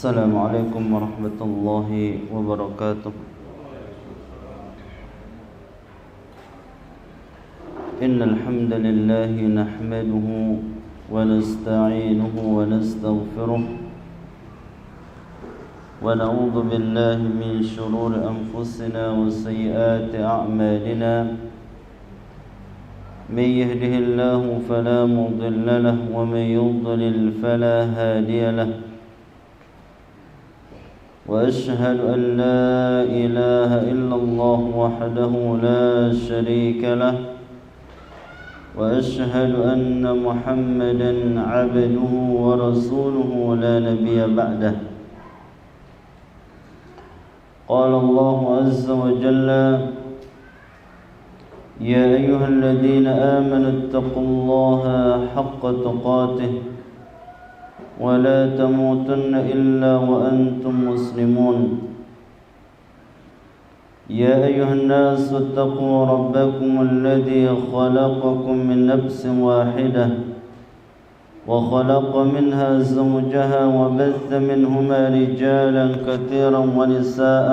السلام عليكم ورحمة الله وبركاته. إن الحمد لله نحمده ونستعينه ونستغفره ونعوذ بالله من شرور أنفسنا وسيئات أعمالنا. من يهده الله فلا مضل له ومن يضلل فلا هادي له. وأشهد أن لا إله إلا الله وحده لا شريك له. وأشهد أن محمدا عبده ورسوله لا نبي بعده. قال الله عز وجل: يا أيها الذين آمنوا اتقوا الله حق تقاته ولا تموتن إلا وأنتم مسلمون. يا أيها الناس اتقوا ربكم الذي خلقكم من نفس واحدة وخلق منها زوجها وبث منهما رجالا كثيرا ونساء.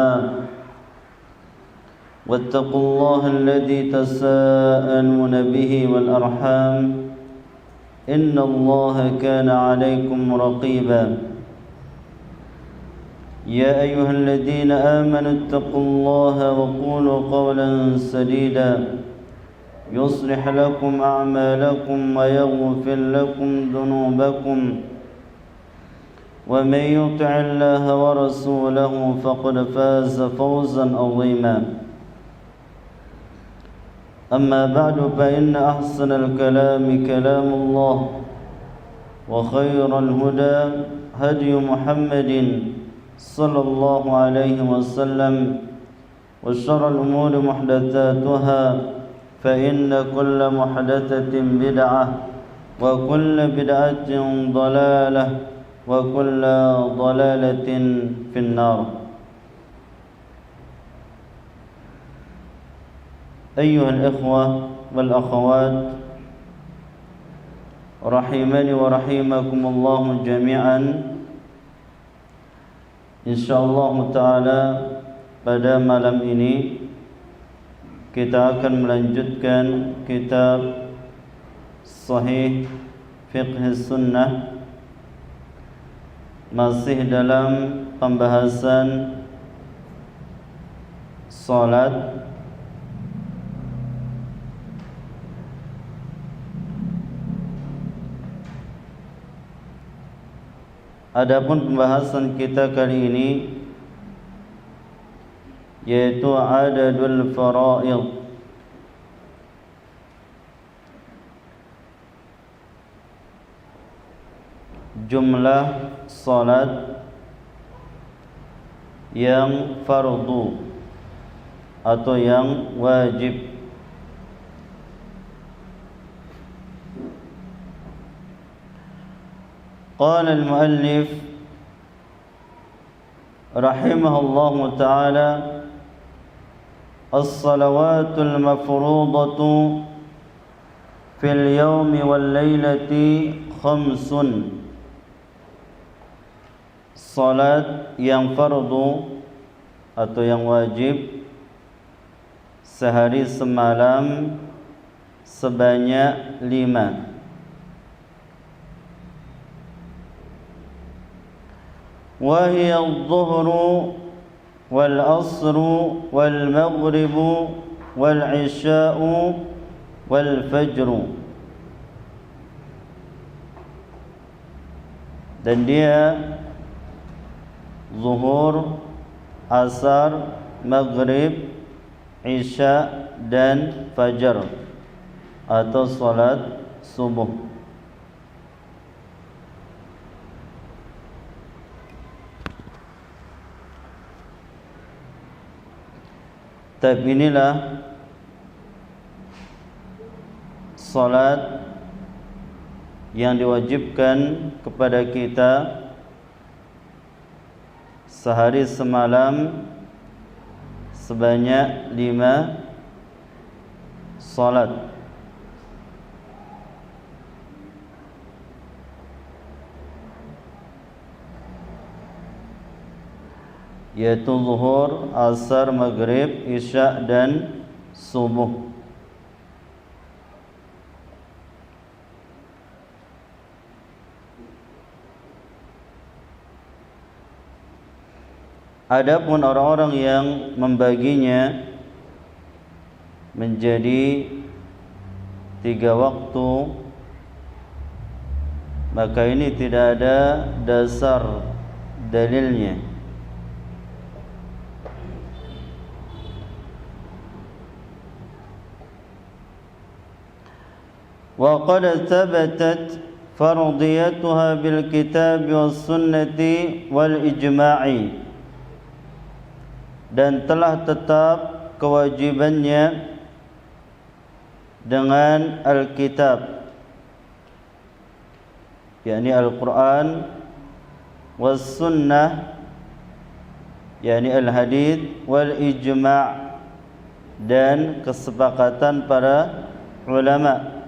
واتقوا الله الذي تساءلون به والأرحام إن الله كان عليكم رقيبا. يا أيها الذين آمنوا اتقوا الله وقولوا قولا سديدا يصلح لكم أعمالكم ويغفر لكم ذنوبكم. ومن يطع الله ورسوله فقد فاز فوزا عظيما. أما بعد فإن أحسن الكلام كلام الله وخير الهدى هدي محمد صلى الله عليه وسلم وشر الأمور محدثاتها فإن كل محدثة بدعة وكل بدعة ضلالة وكل ضلالة في النار. أيها الإخوة والأخوات رحمني ورحمكم الله جميعا. InsyaAllah ta'ala pada malam ini kita akan melanjutkan kitab Sahih Fiqh Sunnah, masih dalam pembahasan salat. Adapun pembahasan kita kali ini yaitu adadul faraid, jumlah salat yang fardu atau yang wajib. قال المؤلف رحمه الله تعالى: الصلوات المفروضة في اليوم والليلة 5. Salat yang fardu atau yang wajib sehari semalam sebanyak 5. وهي الظهر والعصر والمغرب والعشاء والفجر. Dan dia zuhur, asar, maghrib, isya dan fajar atau salat subuh. Tapi inilah salat yang diwajibkan kepada kita sehari semalam sebanyak 5 salat. yaitu zuhur, asar, maghrib, isya dan subuh. Adapun orang-orang yang membaginya menjadi 3 waktu, maka ini tidak ada dasar dalilnya. Wa qad thabatat fardiyatuha bil kitab was sunnati wal ijma'i, dan telah tetap kewajibannya dengan Alkitab, yakni Al-Quran, was sunnah, yakni al-hadith, wal ijma', dan kesepakatan para ulama.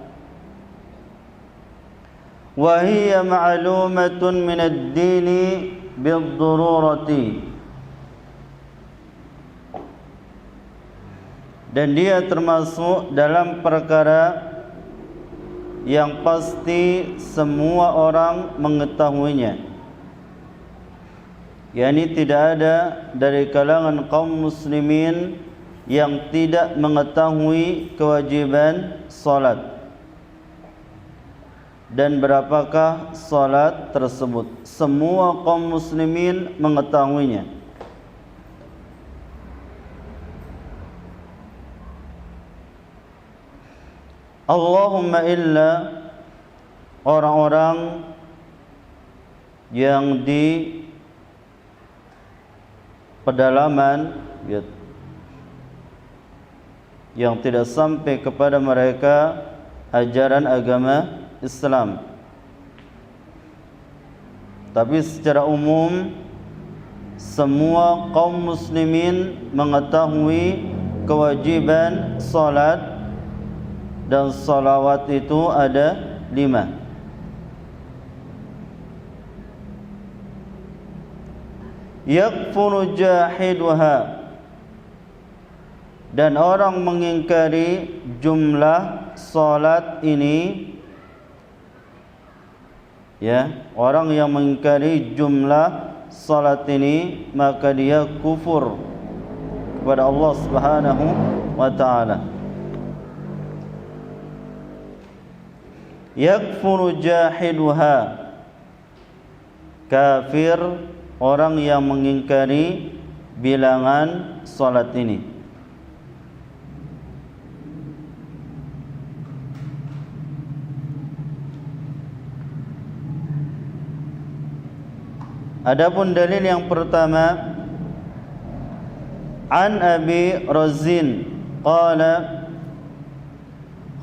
Wa hiya ma'lumatun min ad-dini bid-darurati, dan dia termasuk dalam perkara yang pasti semua orang mengetahuinya, yakni tidak ada dari kalangan kaum muslimin yang tidak mengetahui kewajiban salat. Dan berapakah salat tersebut? Semua kaum muslimin mengetahuinya. Allahumma illa orang-orang yang di pedalaman, yang tidak sampai kepada mereka ajaran agama Islam. Tapi secara umum semua kaum muslimin mengetahui kewajiban salat, dan salawat itu ada 5. Yakfuru jahiduha, dan orang mengingkari jumlah salat ini, orang yang mengingkari jumlah salat ini, maka dia kufur kepada Allah Subhanahu wa ta'ala. Yakfuru jahiduha, kafir orang yang mengingkari bilangan salat ini. Adapun dalil yang pertama, an Abi Razin qala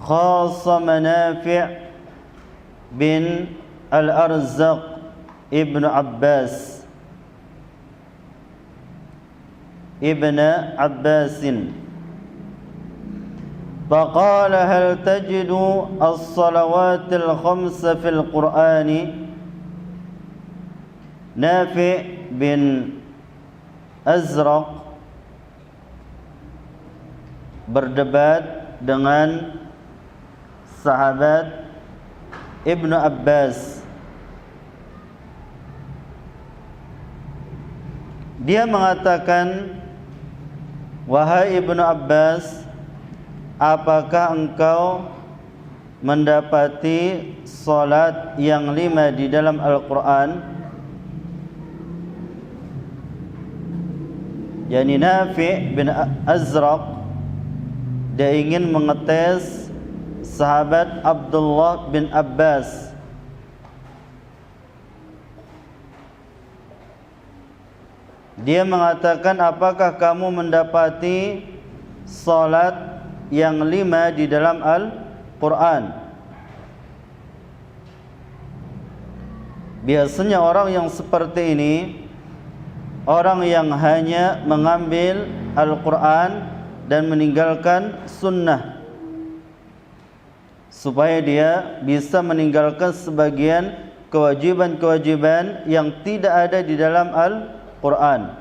khasama Nafi' bin Al-Arzaq ibn Abbas فقال هل تجد الصلوات الخمس في القرآن. Nafi' bin Azraq berdebat dengan sahabat Ibnu Abbas. Dia mengatakan, wahai Ibnu Abbas, apakah engkau mendapati salat yang 5 di dalam Al-Quran? Yani Nafi' bin Azraq, dia ingin mengetes sahabat Abdullah bin Abbas. Dia mengatakan, apakah kamu mendapati salat yang 5 di dalam Al-Quran? Biasanya orang yang seperti ini, orang yang hanya mengambil Al-Quran dan meninggalkan sunnah, supaya dia bisa meninggalkan sebagian kewajiban-kewajiban yang tidak ada di dalam Al-Quran.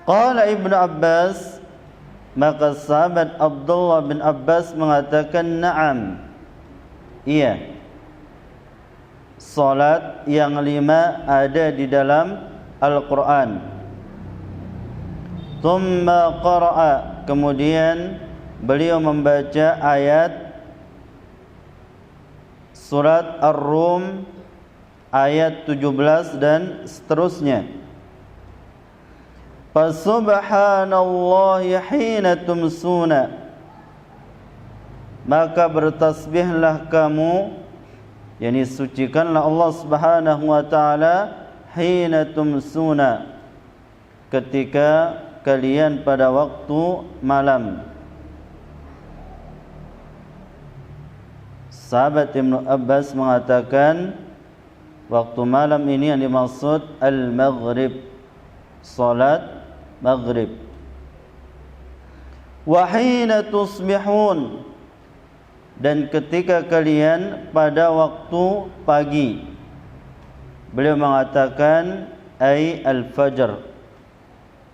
Qala Ibnu Abbas, maka sahabat Abdullah bin Abbas mengatakan, na'am, iya, salat yang 5 ada di dalam Al-Quran. Thumma qara'a, kemudian beliau membaca ayat surat Ar-Rum ayat 17 dan seterusnya. Fasubhanallahi hina tumsuna, maka bertasbihlah kamu, yakni sucikanlah Allah Subhanahu wa taala, hina tumsuna, ketika kalian pada waktu malam. Sahabat Ibnu Abbas mengatakan, waktu malam ini yang dimaksud al-maghrib, salat maghrib. Wa hina tusbihun, dan ketika kalian pada waktu pagi. Beliau mengatakan ay al-fajr,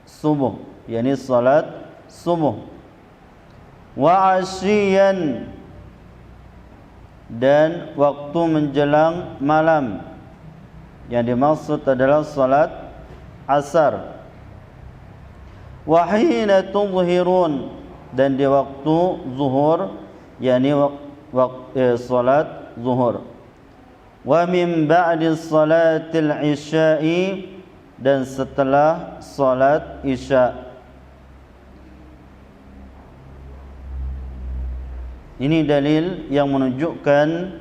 subuh, yakni salat subuh. Wa asyiyan, dan waktu menjelang malam, yang dimaksud adalah salat asar. Wa hina tudhhirun, dan di waktu zuhur, yakni salat zuhur. Wa min ba'di salatil isya'i, dan setelah salat isya. Ini dalil yang menunjukkan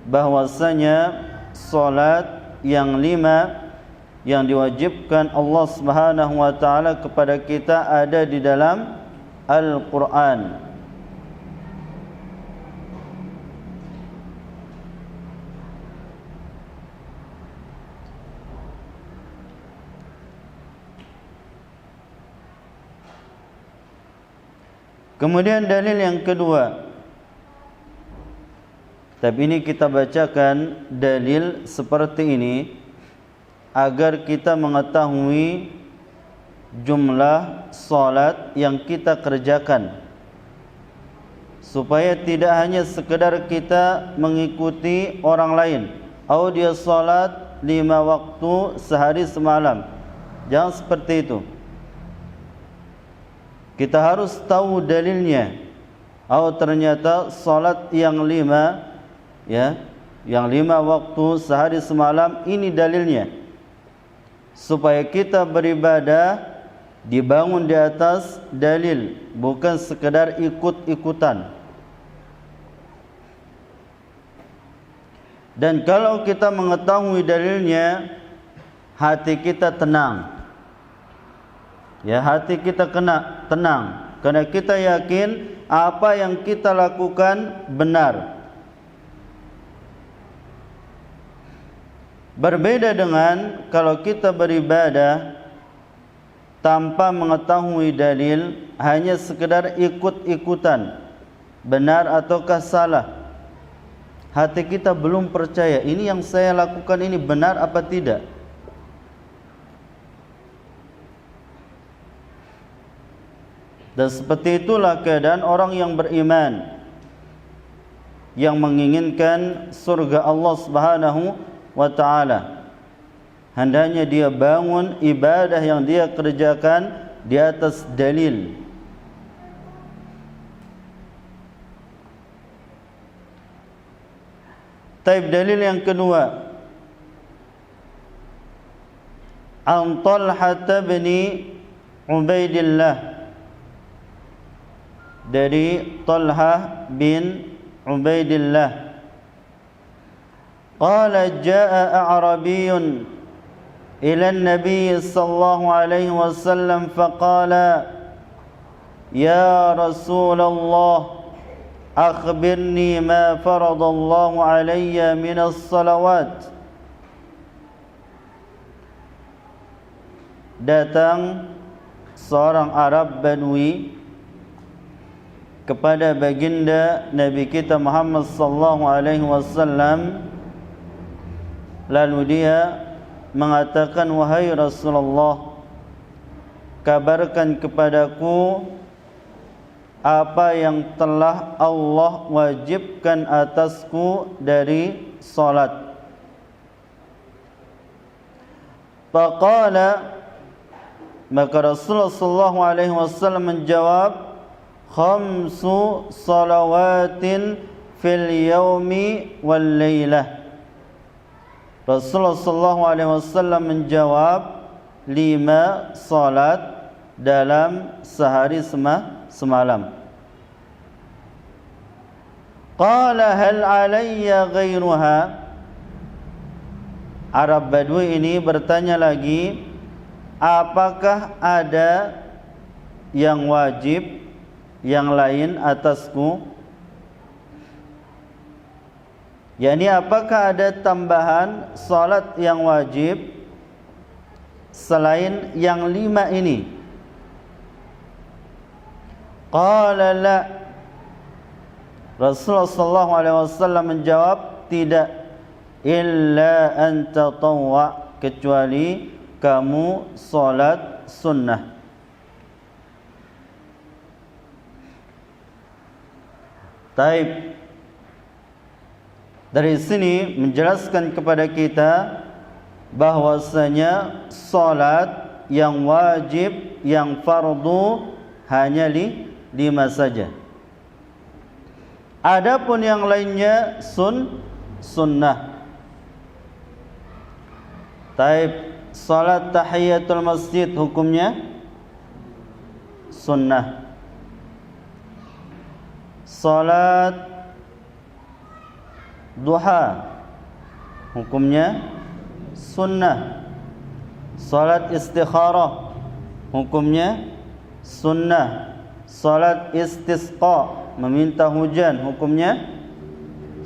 bahwasanya salat yang 5 yang diwajibkan Allah Subhanahu wa taala kepada kita ada di dalam Al-Qur'an. Kemudian dalil yang kedua, tapi ini kita bacakan dalil seperti ini agar kita mengetahui jumlah salat yang kita kerjakan, supaya tidak hanya sekedar kita mengikuti orang lain, oh dia salat 5 waktu sehari semalam. Jangan seperti itu. Kita harus tahu dalilnya. Oh ternyata salat yang 5, ya, yang 5 waktu sehari semalam, ini dalilnya. Supaya kita beribadah dibangun di atas dalil, bukan sekedar ikut-ikutan. Dan kalau kita mengetahui dalilnya, hati kita tenang. Ya, hati kita tenang, karena kita yakin apa yang kita lakukan benar. Berbeda dengan kalau kita beribadah tanpa mengetahui dalil, hanya sekedar ikut-ikutan, benar ataukah salah. Hati kita belum percaya, ini yang saya lakukan ini benar apa tidak. Dan seperti itulah keadaan orang yang beriman, yang menginginkan surga Allah Subhanahu wa ta'ala. Hendaknya dia bangun ibadah yang dia kerjakan di atas dalil. Taib dalil yang kedua, an Talhah bin Ubaidillah, dari Talhah bin Ubaidillah, qala jaa a'rabiyyun ila an-nabiy sallallahu alaihi wasallam faqala ya Rasulullah akhbirni ma faradallahu alayya min as-salawat. Datang seorang Arab Badui kepada baginda Nabi kita Muhammad sallallahu alaihi wasallam, lalu dia mengatakan, wahai Rasulullah, kabarkan kepadaku apa yang telah Allah wajibkan atasku dari salat. Faqala, maka Rasulullah sallallahu alaihi wasallam menjawab, khamsu salawatin fil yaumi wal lailah. Rasulullah sallallahu alaihi wasallam menjawab 5 salat dalam sehari semalam. Qala hal alayya ghairuha? Arab Badui ini bertanya lagi, apakah ada yang wajib yang lain atasku? Yani apakah ada tambahan salat yang wajib selain yang 5 ini? Qala la. Rasulullah sallallahu alaihi wasallam menjawab, tidak, illa an tatawwa, kecuali kamu salat sunnah. Taib. Dari sini menjelaskan kepada kita bahwasanya salat yang wajib, yang fardu hanya 5 saja. Adapun yang lainnya sunnah. Taib. Salat tahiyatul masjid hukumnya sunnah. Salat duha hukumnya sunnah. Salat istikharah hukumnya sunnah. Salat istisqa, meminta hujan, hukumnya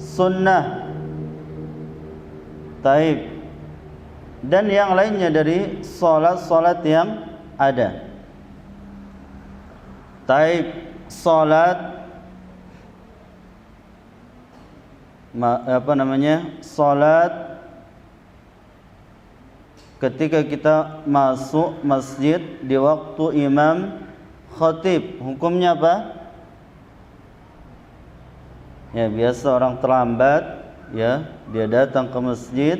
sunnah. Taib. Dan yang lainnya dari salat-salat yang ada. Taib. Salat salat ketika kita masuk masjid di waktu imam khatib, hukumnya apa? Ya, biasa orang terlambat, ya, dia datang ke masjid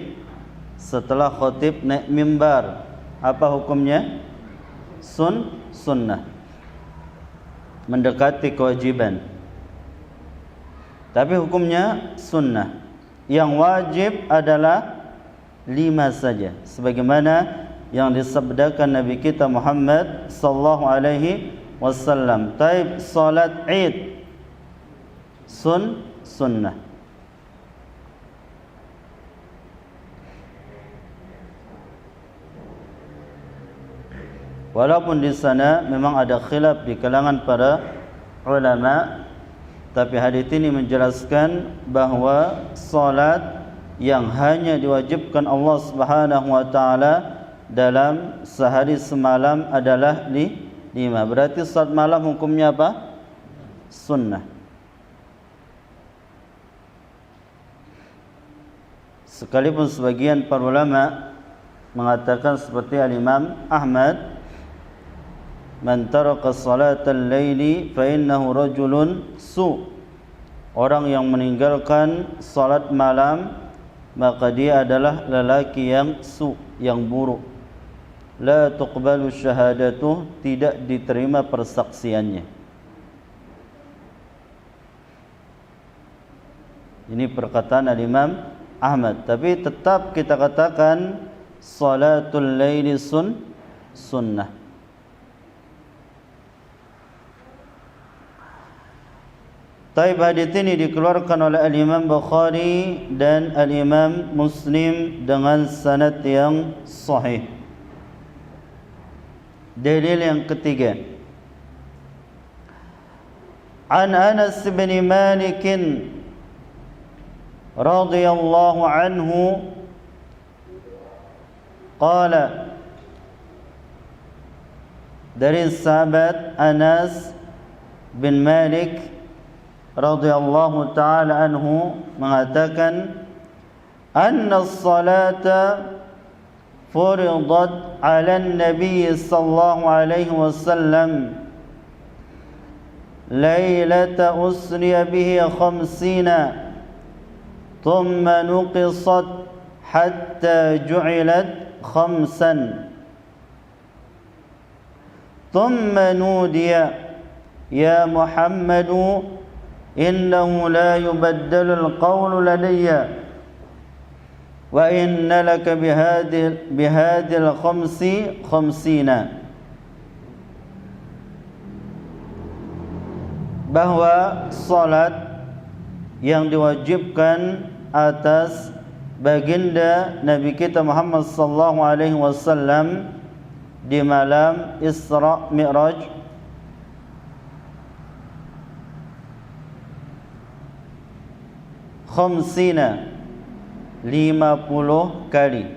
setelah khatib naik mimbar. Apa hukumnya? Sunnah. Mendekati kewajiban. Tapi hukumnya sunnah. Yang wajib adalah 5 saja, sebagaimana yang disabdakan Nabi kita Muhammad sallallahu alaihi wasallam. Taib. Salat Id sunnah. Walaupun di sana memang ada khilaf di kalangan para ulama, tapi hadis ini menjelaskan bahwa salat yang hanya diwajibkan Allah Subhanahu wa taala dalam sehari semalam adalah 5. Berarti salat malam hukumnya apa? Sunnah. Sekalipun sebagian para ulama mengatakan seperti Al-Imam Ahmad, man taraka salatal laili fa innahu rajulun su. Orang yang meninggalkan salat malam maka dia adalah lelaki yang su, yang buruk. La tuqbalu syahadatuh, tidak diterima persaksiannya. Ini perkataan Al-Imam Ahmad. Tapi tetap kita katakan salatul laili sunnah. Taib. Hadits ini dikeluarkan oleh Al-Imam Bukhari dan Al-Imam Muslim dengan sanad yang sahih. Dalil yang ketiga, an Anas bin Malik radhiyallahu anhu qala, dari sahabat Anas bin Malik radhiyallahu ta'ala anhu mengatakan, anna as-salata فرضت على النبي صلى الله عليه وسلم ليلة أسري به 50 ثم نقصت حتى جعلت 5 ثم نودي يا محمد إنه لا يبدل القول لدي وإن لك بهذه الخمس 50. Bahwa salat yang diwajibkan atas baginda Nabi kita Muhammad sallallahu alaihi wasallam di malam Isra Mi'raj khamsina 50 kali.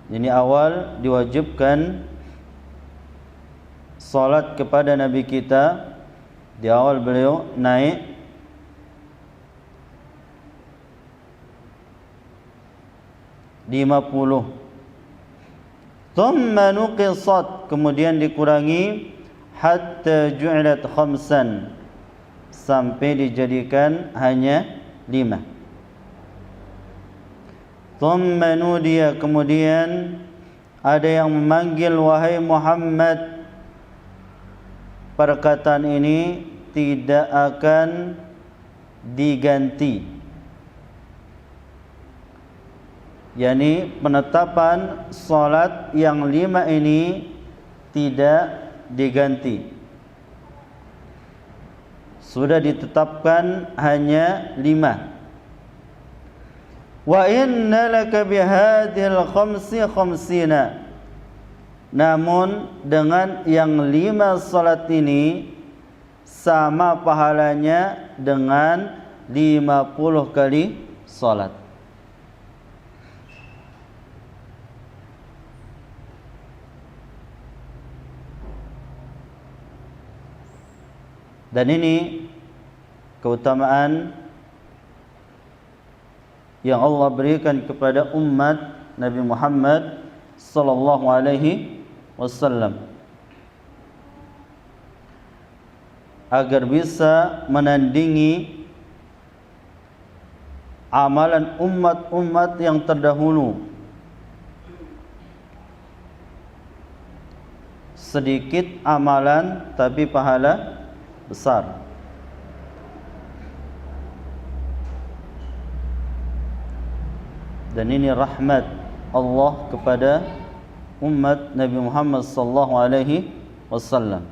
Ini awal diwajibkan salat kepada Nabi kita. Di awal beliau naik (50). Thumma nuqisat, kemudian dikurangi hatta ju'ilat 5, sampai dijadikan hanya 5. Thumma nudiya, kemudian ada yang memanggil, wahai Muhammad. Perkataan ini tidak akan diganti, yakni penetapan salat yang 5 ini tidak diganti. Sudah ditetapkan hanya 5. Wa inna laka bihadhil khamsi 50. Namun dengan yang 5 salat ini sama pahalanya dengan 50 kali salat. Dan ini keutamaan yang Allah berikan kepada umat Nabi Muhammad sallallahu alaihi wasallam agar bisa menandingi amalan umat-umat yang terdahulu. Sedikit amalan tapi pahala besar. Dan ini rahmat Allah kepada umat Nabi Muhammad sallallahu alaihi wasallam.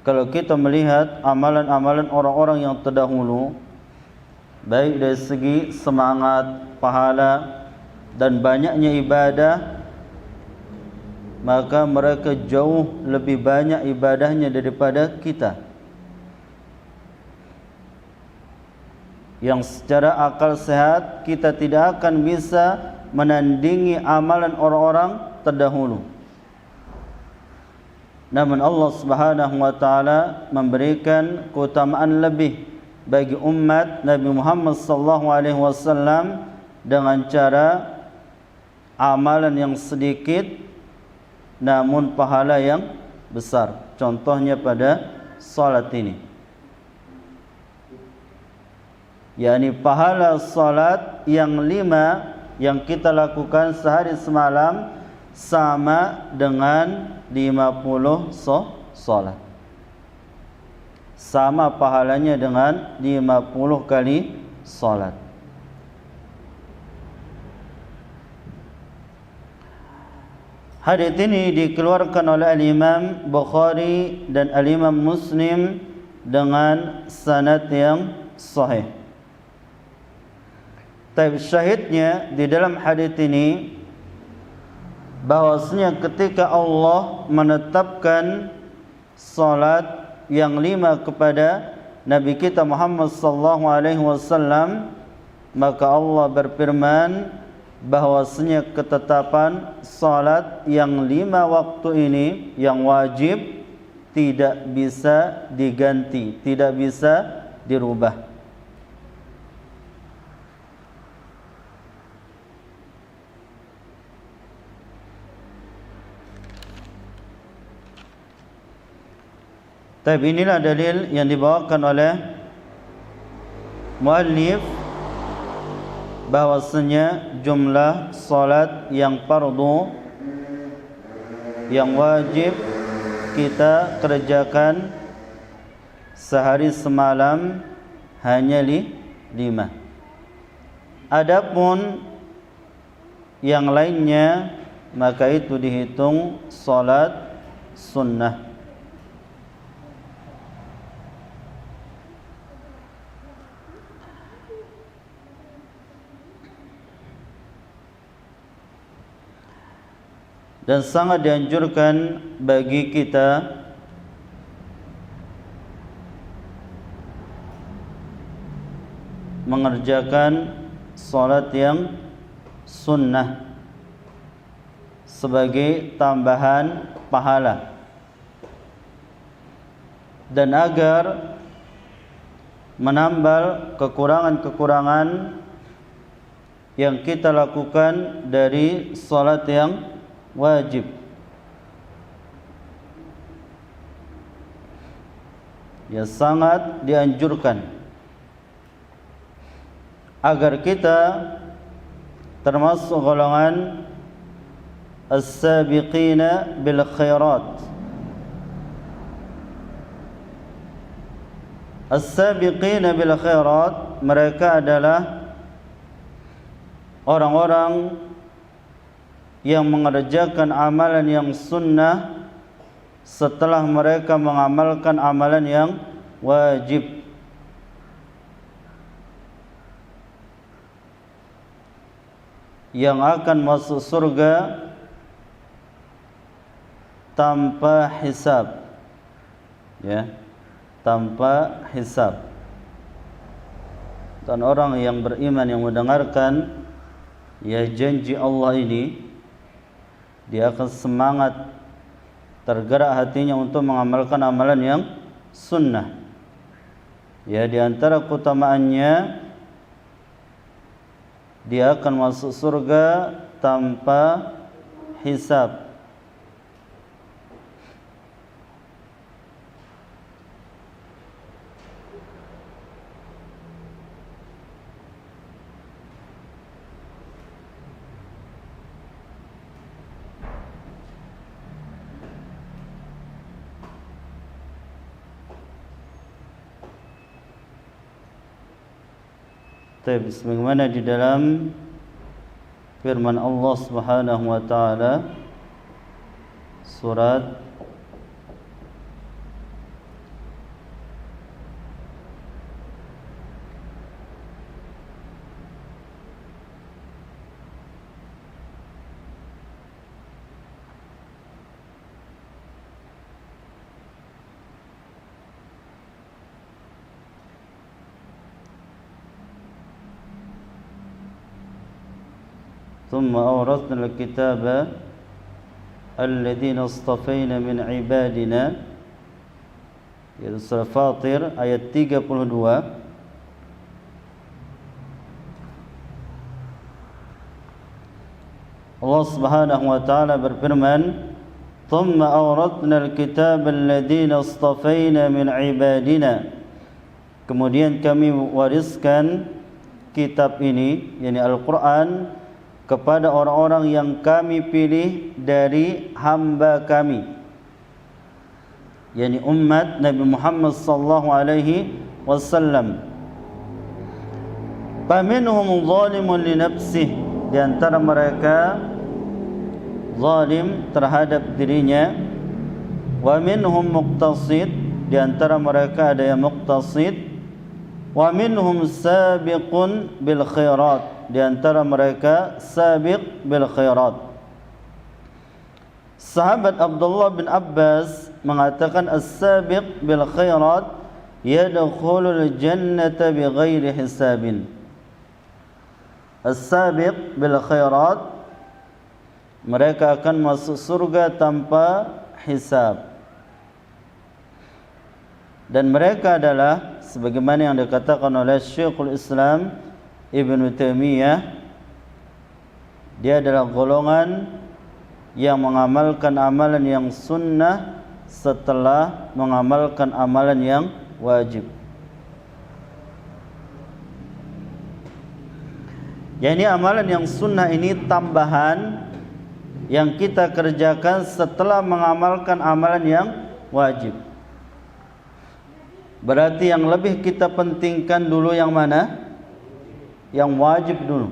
Kalau kita melihat amalan-amalan orang-orang yang terdahulu, baik dari segi semangat, pahala dan banyaknya ibadah, maka mereka jauh lebih banyak ibadahnya daripada kita, yang secara akal sehat kita tidak akan bisa menandingi amalan orang-orang terdahulu. Namun Allah Subhanahu wa taala memberikan keutamaan lebih bagi umat Nabi Muhammad sallallahu alaihi wasallam dengan cara amalan yang sedikit namun pahala yang besar. Contohnya pada salat ini, yakni pahala salat yang 5 yang kita lakukan sehari semalam sama dengan 50 salat. Sama pahalanya dengan 50 kali salat. Hadits ini dikeluarkan oleh Al-Imam Bukhari dan Al-Imam Muslim dengan sanad yang sahih. Tapi syahidnya di dalam hadits ini bahwasanya ketika Allah menetapkan salat yang 5 kepada Nabi kita Muhammad sallallahu alaihi wasallam, maka Allah berfirman bahwasanya ketetapan salat yang 5 waktu ini yang wajib tidak bisa diganti, tidak bisa dirubah. Tapi inilah dalil yang dibawakan oleh muallif bahwasanya jumlah salat yang fardu yang wajib kita kerjakan sehari semalam hanya 5. Adapun yang lainnya maka itu dihitung salat sunnah. Dan sangat dianjurkan bagi kita mengerjakan salat yang sunnah sebagai tambahan pahala, dan agar menambal kekurangan-kekurangan yang kita lakukan dari salat yang wajib. Ya, sangat dianjurkan agar kita termasuk golongan as-sabiqina bil khairat. As-sabiqina bil khairat, mereka adalah orang-orang yang mengerjakan amalan yang sunnah setelah mereka mengamalkan amalan yang wajib. Yang akan masuk surga tanpa hisab, ya, tanpa hisab. Dan orang yang beriman yang mendengarkan ya janji Allah ini, dia akan semangat, tergerak hatinya untuk mengamalkan amalan yang sunnah. Ya, di antara keutamaannya dia akan masuk surga tanpa hisab. Sebagaimana di dalam firman Allah Subhanahu wa taala surat ثم أورثنا الكتاب الذين اصطفينا من عبادنا, yaitu surah Fatir ayat 32. Allah Subhanahu wa taala berfirman, ثم أورثنا الكتاب الذين اصطفينا من عبادنا, kemudian kami wariskan kitab ini, yakni Al-Quran, kepada orang-orang yang kami pilih dari hamba kami, yakni umat Nabi Muhammad sallallahu alaihi wasallam. Faminhum zalimun li nafsihi, di antara mereka zalim terhadap dirinya. Wa minhum muqtasid, di antara mereka ada yang muqtasid. Wa minhum sabiqun bil khairat, di antara mereka sabiq bil khairat. Sahabat Abdullah bin Abbas mengatakan as-sabiq bil khairat yadkhulul jannata bighairi hisabin. As-sabiq bil khairat, mereka akan masuk surga tanpa hisab. Dan mereka adalah sebagaimana yang dikatakan oleh Syekhul Islam Ibn Taimiyah, dia adalah golongan yang mengamalkan amalan yang sunnah setelah mengamalkan amalan yang wajib. Yani amalan yang sunnah ini tambahan yang kita kerjakan setelah mengamalkan amalan yang wajib. Berarti yang lebih kita pentingkan dulu yang mana? Yang wajib dulu.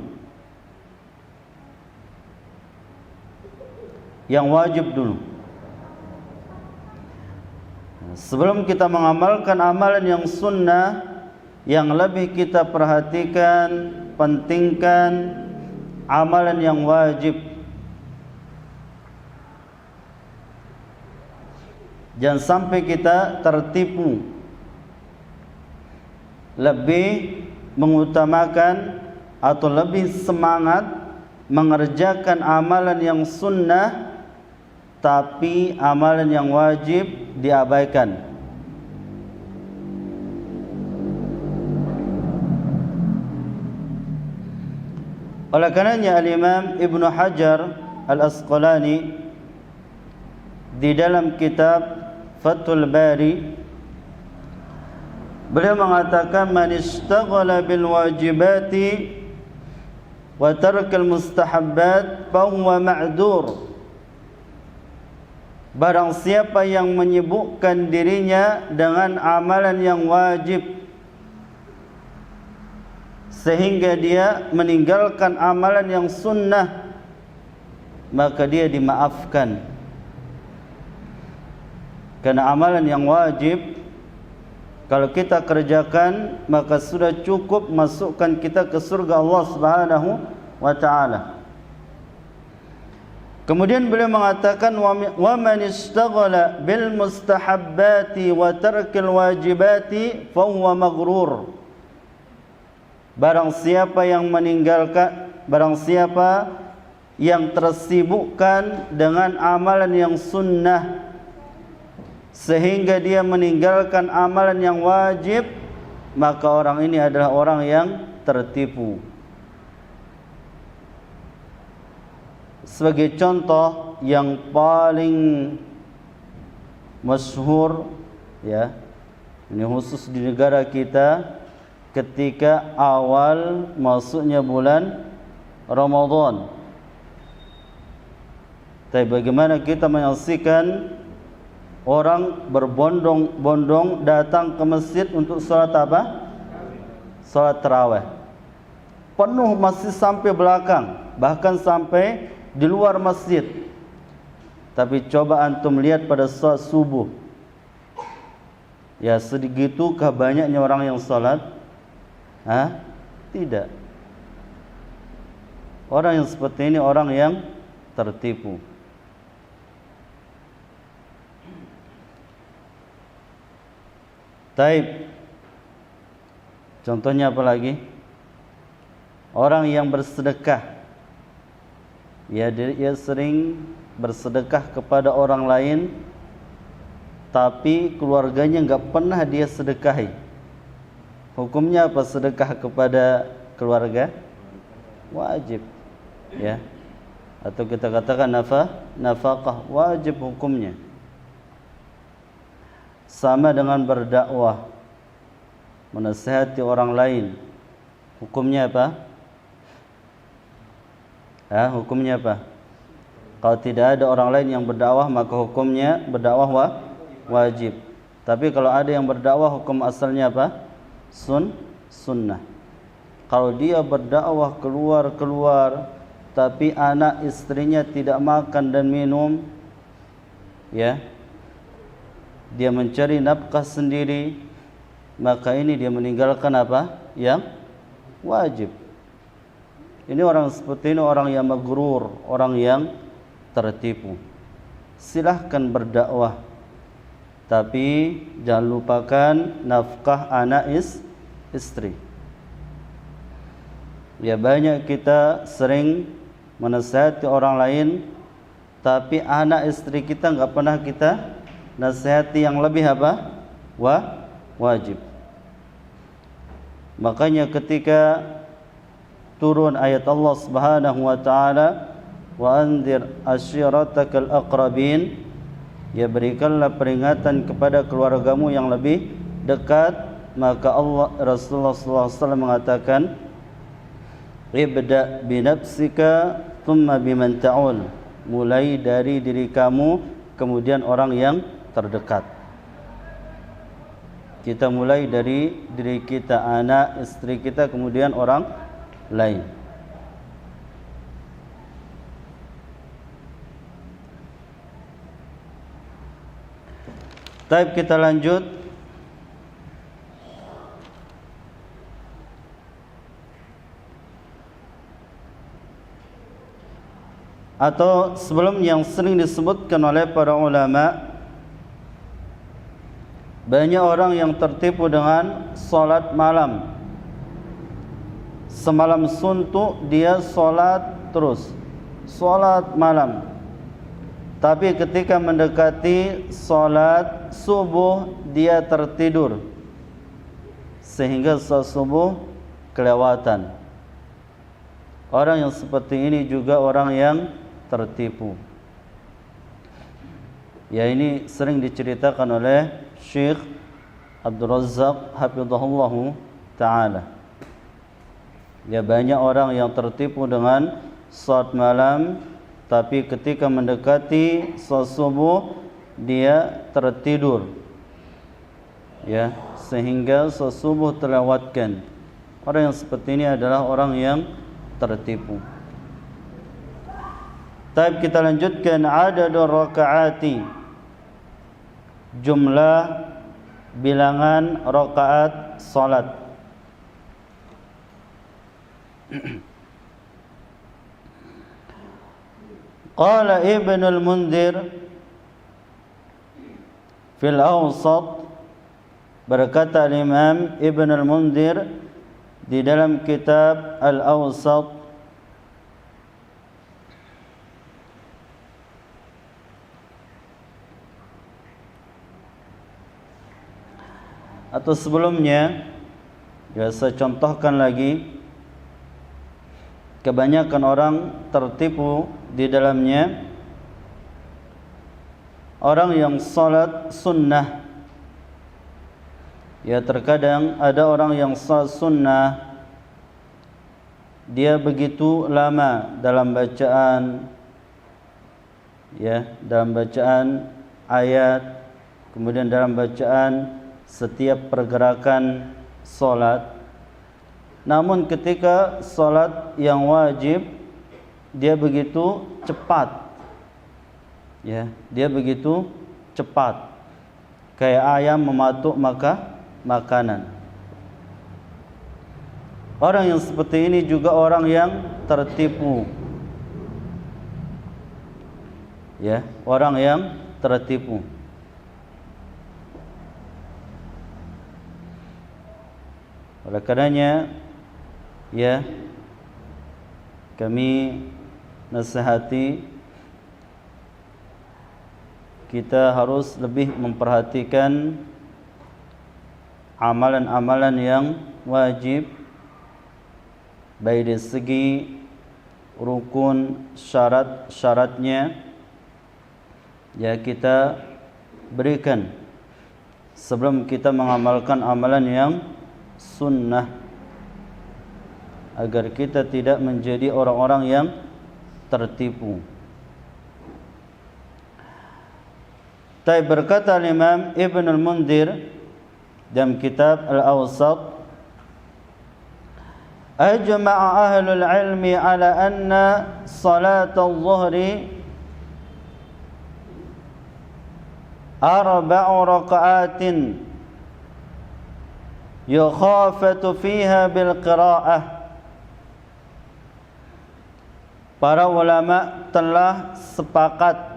Yang wajib dulu. Sebelum kita mengamalkan amalan yang sunnah, yang lebih kita perhatikan, pentingkan amalan yang wajib. Jangan sampai kita tertipu, lebih mengutamakan atau lebih semangat mengerjakan amalan yang sunnah, tapi amalan yang wajib diabaikan. Oleh karenanya Al-Imam Ibnu Hajar Al-Asqalani di dalam kitab Fathul Bari beliau mengatakan, man ishtaghala bil wajibati wa tarakal mustahabbat fa huwa ma'dzur. Barang siapa yang menyibukkan dirinya dengan amalan yang wajib sehingga dia meninggalkan amalan yang sunnah, maka dia dimaafkan. Karena amalan yang wajib kalau kita kerjakan, maka sudah cukup masukkan kita ke surga Allah Subhanahu wa taala. Kemudian beliau mengatakan, wa man ishtaghala bil mustahabbati wa tarkil wajibati fa huwa maghrur. Barang siapa yang tersibukkan dengan amalan yang sunnah sehingga dia meninggalkan amalan yang wajib, maka orang ini adalah orang yang tertipu. Sebagai contoh yang paling masyhur, ya, ini khusus di negara kita, ketika awal masuknya bulan Ramadan. Tapi bagaimana kita menyaksikan orang berbondong-bondong datang ke masjid untuk sholat apa? Sholat tarawih. Penuh masjid sampai belakang, bahkan sampai di luar masjid. Tapi coba antum lihat pada sholat subuh, ya segitukah banyaknya orang yang sholat? Tidak. Orang yang seperti ini orang yang tertipu. Taib. Contohnya apa lagi? Orang yang bersedekah, ya dia sering bersedekah kepada orang lain, tapi keluarganya enggak pernah dia sedekahi. Hukumnya apa sedekah kepada keluarga? Wajib, ya. Atau kita katakan nafkah, wajib hukumnya. Sama dengan berdakwah, menasihati orang lain, hukumnya apa? Hukumnya apa? Kalau tidak ada orang lain yang berdakwah, maka hukumnya berdakwah wajib. Tapi kalau ada yang berdakwah, hukum asalnya apa? Sunnah. Kalau dia berdakwah keluar, tapi anak istrinya tidak makan dan minum, ya, dia mencari nafkah sendiri, maka ini dia meninggalkan apa? Yang wajib. Ini orang seperti ini orang yang maghrur, orang yang tertipu. Silahkan berdakwah, tapi jangan lupakan nafkah anak istri. Ya, banyak kita sering menasihati orang lain, tapi anak istri kita enggak pernah kita nasihati yang lebih apa? Wajib. Makanya ketika turun ayat Allah Subhanahu wa taala, wa anzir ashiratakal aqrabin, ya berikanlah peringatan kepada keluargamu yang lebih dekat. Maka Rasulullah SAW mengatakan, ibda' binafsika thumma biman ta'ul, mulai dari diri kamu kemudian orang yang terdekat. Kita mulai dari diri kita, anak, istri kita, kemudian orang lain. Baik, kita lanjut. Atau sebelum yang sering disebutkan oleh para ulama, banyak orang yang tertipu dengan solat malam. Semalam suntuk dia solat terus, solat malam. Tapi ketika mendekati solat subuh dia tertidur, sehingga solat subuh kelewatan. Orang yang seperti ini juga orang yang tertipu. Ya, ini sering diceritakan oleh Syekh Abdul Razzaq hafizahullah ta'ala. Ya, banyak orang yang tertipu dengan salat malam, tapi ketika mendekati salat subuh dia tertidur, ya, sehingga salat subuh terlewatkan. Orang yang seperti ini adalah orang yang tertipu. Tapi kita lanjutkan, adadul rakaati, jumlah bilangan rakaat salat. Qala Ibn al-Mundhir fil Awsat, berkata Imam Ibn al-Mundhir di dalam kitab Al-Awsat, atau sebelumnya, ya saya contohkan lagi, kebanyakan orang tertipu di dalamnya. Orang yang salat sunnah, ya terkadang ada orang yang salat sunnah, dia begitu lama dalam bacaan, ya, dalam bacaan ayat, kemudian dalam bacaan setiap pergerakan solat. Namun ketika solat yang wajib dia begitu cepat, ya, dia begitu cepat, kayak ayam mematuk makanan. Orang yang seperti ini juga orang yang tertipu, ya, orang yang tertipu. Oleh karenanya, ya, kami nasihati kita harus lebih memperhatikan amalan-amalan yang wajib, baik dari segi rukun, syarat-syaratnya, ya, kita berikan sebelum kita mengamalkan amalan yang sunnah, agar kita tidak menjadi orang-orang yang tertipu. Tapi berkata Imam Ibn al-Mundhir dalam kitab Al-Awsat, ajma'a ahlul ilmi ala anna salat al-zuhri arba'u raka'atin yukhafatu fiha bil qira'ah. Para ulama telah sepakat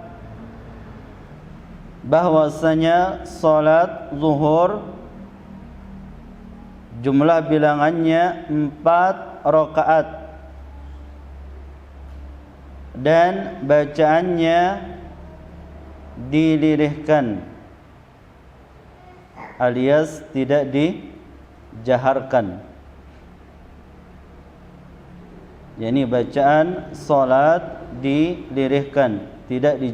bahwasanya salat zuhur jumlah bilangannya 4 rakaat dan bacaannya dilirihkan alias tidak dijaharkan. Yani bacaan salat dilirihkan, tidak dijaharkan.